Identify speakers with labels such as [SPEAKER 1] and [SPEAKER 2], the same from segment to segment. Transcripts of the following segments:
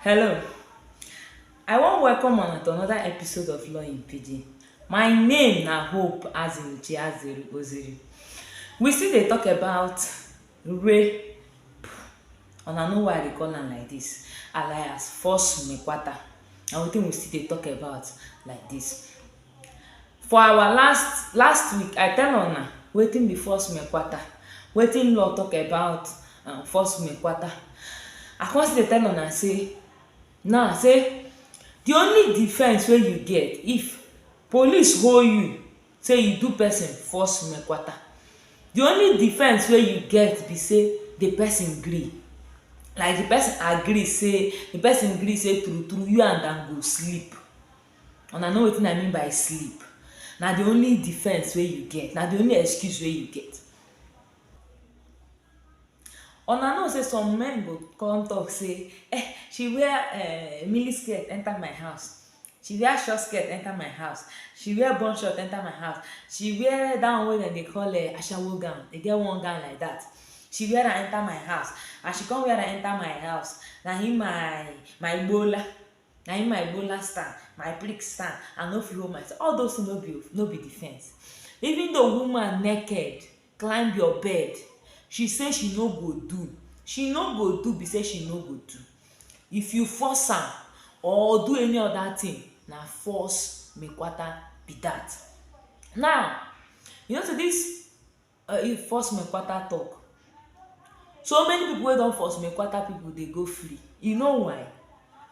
[SPEAKER 1] Hello, I wan welcome una to another episode of Law in Pidgin. My name na Hope Azinuche Oziri. We still dey talk about rape. Una know why I dey call am like this, alias force MEKWATA. Na wetin we still dey talk about like this. For our last week, I tell una wetin be force MEKWATA, wetin law talk about force MEKWATA. I come still dey tell una say the only defense wey you get if police hold you say you do person force MEKWATA, the only defense wey you get be say the person gree, like the person agree say true true you and am go sleep. Una know wetin I mean by sleep. Na the only defense wey you get, na the only excuse wey you get. Una know say some men go come talk say she wear mini skirt enter my house, she wear short skirt enter my house, she wear bun short enter my house, she wear that one wey dem dey call ashawo gown, e get one gown like that, she wear am enter my house. As she come wear am enter my house, na him my igbola stand, my prick stand, I no fit hold myself. All those things no be defense. Even though woman naked climb your bed, she say she no go do be say she no go do. If you force am or do any other thing, na force MEKWATA be that. Now, you know say this force MEKWATA talk, so many people wey don force MEKWATA people dey go free. You know why?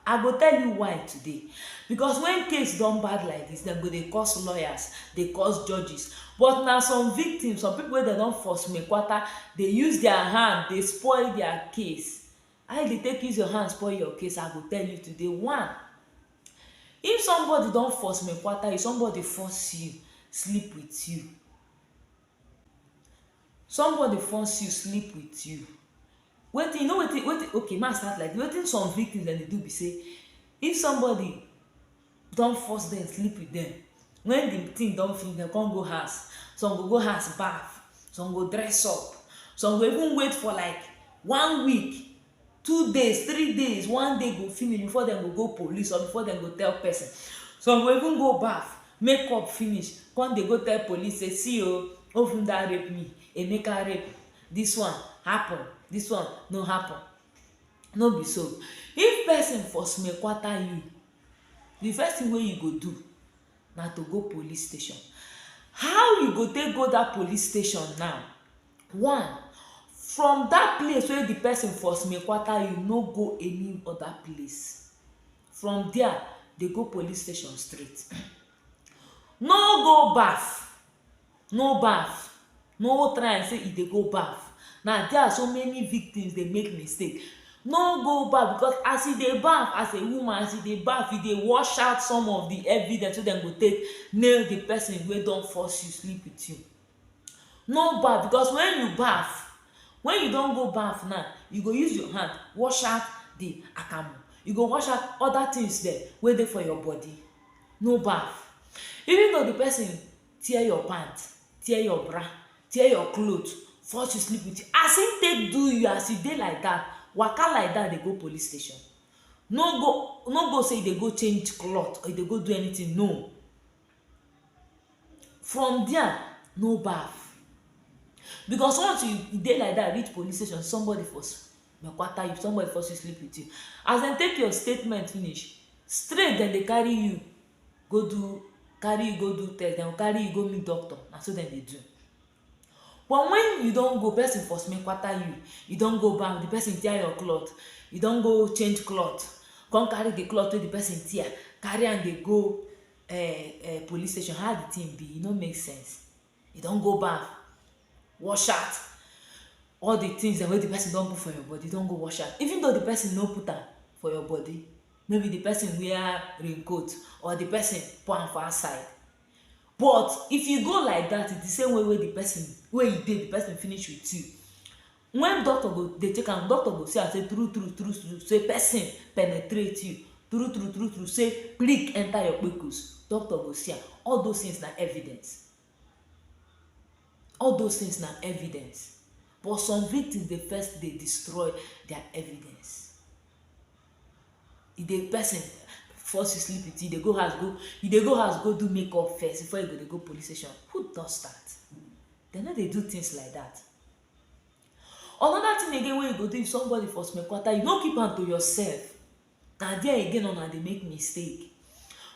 [SPEAKER 1] I go tell you why today. Because when case don bad like this, dem go dey curse lawyers, dey curse judges. But na some victims, some people wey dem don force MEKWATA, dey use their hand dey spoil their case. How you dey take use your hand spoil your case? I go tell you today. One, if somebody don force MEKWATA, if somebody force you sleep with you, wetin you know wetin okay, ma start like wetin some victims dem dey do be say, if somebody don force dem sleep with dem, when the thing don finish, dem come go house. Some go house baff, some go dress up, some go even wait for like 1 week, 2 days, 3 days, 1 day go finish before dem go police or before dem go tell person. Some go even go baff, make up finish, come dey go tell police say, see o, Ovunda rape me, Emeka rape, this one happen, this one no happen. No be so. If person force MEKWATA you, the first thing wey you go do na to go police station. How you go take go that police station now? One, from that place wey the person force MEKWATA you, no go any other place. From there, dey go police station straight. No go baff, no try say e dey go baff. Na there so many victims dey make mistake. No go baff, because as you dey baff as a woman, as you dey baff, you dey wash out some of the evidence wey dem go take nail the person wey don force you sleep with you. No baff, because when you baff, when you don go baff now, you go use your hand wash out the akamu, you go wash out other things dem wey dey for your body. No baff. Even though the person tear your pant, tear your bra, tear your cloth, force you sleep with you, as him take do you, as you dey like that, waka like that dey go police station. No go say you dey go change cloth or you dey go do anything. No. From there, no baff. Because once you dey like that reach police station, somebody force MEKWATA you, somebody force you sleep with you, as dem take your statement finish, straight dem dey carry you go do test, dem go carry you go meet doctor. Na so dem dey do. But when you don go, person force MEKWATA you don go baff, the person tear your cloth, you don go change cloth, come carry the cloth wey the person tear, carry am dey go police station. How the thing be? E no make sense. You don go baff, wash out all the things dem wey the person don put for your body, don go wash out. Even though the person no put am for your body, maybe the person wear raincoat or the person pour am for outside, but if you go like that, it's the same way wey the person finish with you. When doctor go dey check am, doctor go see am say true say person penetrate you, true say prick enter your kpekus. Doctor go see am. All those things na evidence. But some victims dey first dey destroy their evidence. if the person force you sleep with you, dey go house go do makeup first before you go dey go police station. Who does that? Dem no dey do things like that. Another thing again wey you go do if somebody force MEKWATA, you no keep am to yourself. Na there again una dey make mistake.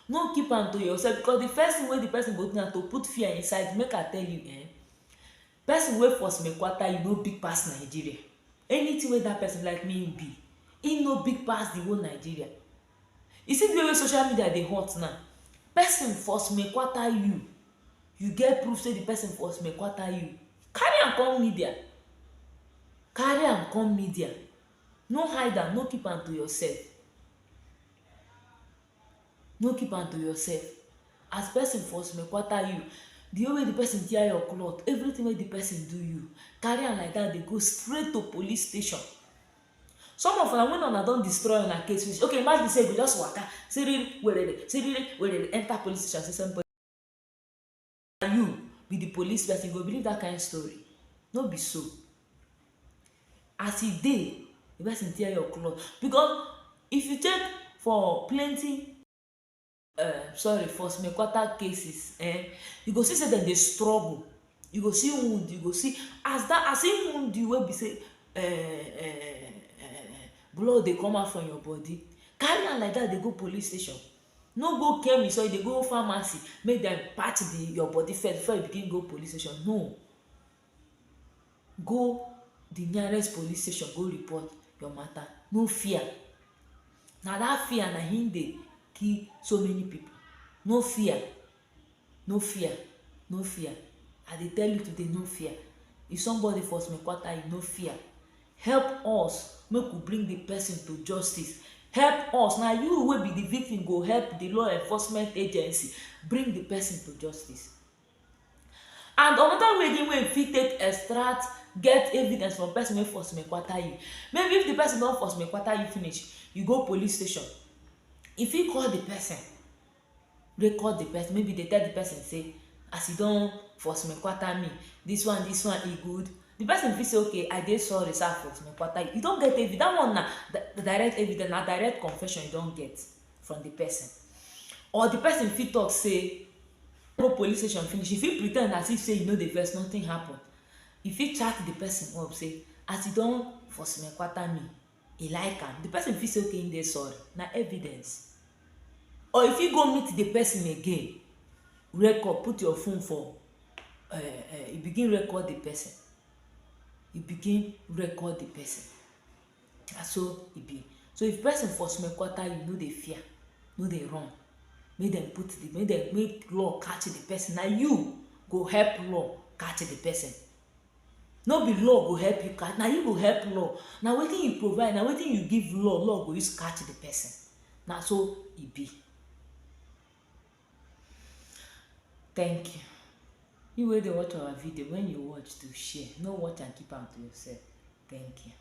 [SPEAKER 1] No keep am to yourself, because the first thing wey the person go do na to put fear inside. Make I tell you, person wey force MEKWATA, you no big pass Nigeria. Anything wey that person like me be, he no big pass the whole Nigeria. You see the way social media dey hot now. Person force MEKWATA you get proof say the person force MEKWATA you, carry am come media. Carry am come media. No hide am, no keep am to yourself. No keep am to yourself. As person force MEKWATA you, the way the person tear your cloth, everything wey the person do you, carry am like that, dey go straight to police station. Some of una, when una don destroy una case finish, okay, imagine say you go just waka siriri werere enter police station say somebody you be the police person, you go believe that kind of story? No be so. As e dey, the person tear your cloth. Because if you check for plenty force MEKWATA cases, you go see say dem dey struggle. You go see wound, you go see as if wound you wey be say blood dey come out from your body. Carry am like that, dey go police station. No go chemist or you dey go pharmacy make dem patch your body first before you begin go police station. No. Go the nearest police station, go report your matter. No fear. Na that fear na him dey kill so many people. No fear. No fear. No fear. I dey tell you today, no fear. If somebody force MEKWATA you, no fear. Help us make we bring the person to justice. Help us. Na you wey be the victim go help the law enforcement agency bring the person to justice. And another way again wey you fit take extract, get evidence from person wey force MEKWATA you. Maybe if the person don force MEKWATA you finish, you go police station. If you call the person, record the person, maybe they tell the person say, as you don force MEKWATA me, this one e good. The person fit say, okay, I dey sorry sir, force MEKWATA you. Don get evidence. That one na the direct evidence, na direct confession you don get from the person. Or the person fit talk say, go police station finish, you fit pre ten d as if say you no dey vex, nothing happen. You fit chat the person up say, as you don force MEKWATA me, e like am. The person fit say, okay, him dey sorry. Na evidence. Or if you go meet the person again, record, put your phone for you begin record the person. You begin record the person. Na so e be. So if person force MEKWATA you, no dey fear, no dey run. Make dem make law catch the person. Na you go help law catch the person. No be law go help you catch, na you go help law. Na wetin you provide, na wetin you give law go use catch the person. Na so e be. Thank you. You wey dey watch our video, when you watch, to share. No watch and keep am to yourself. Thank you.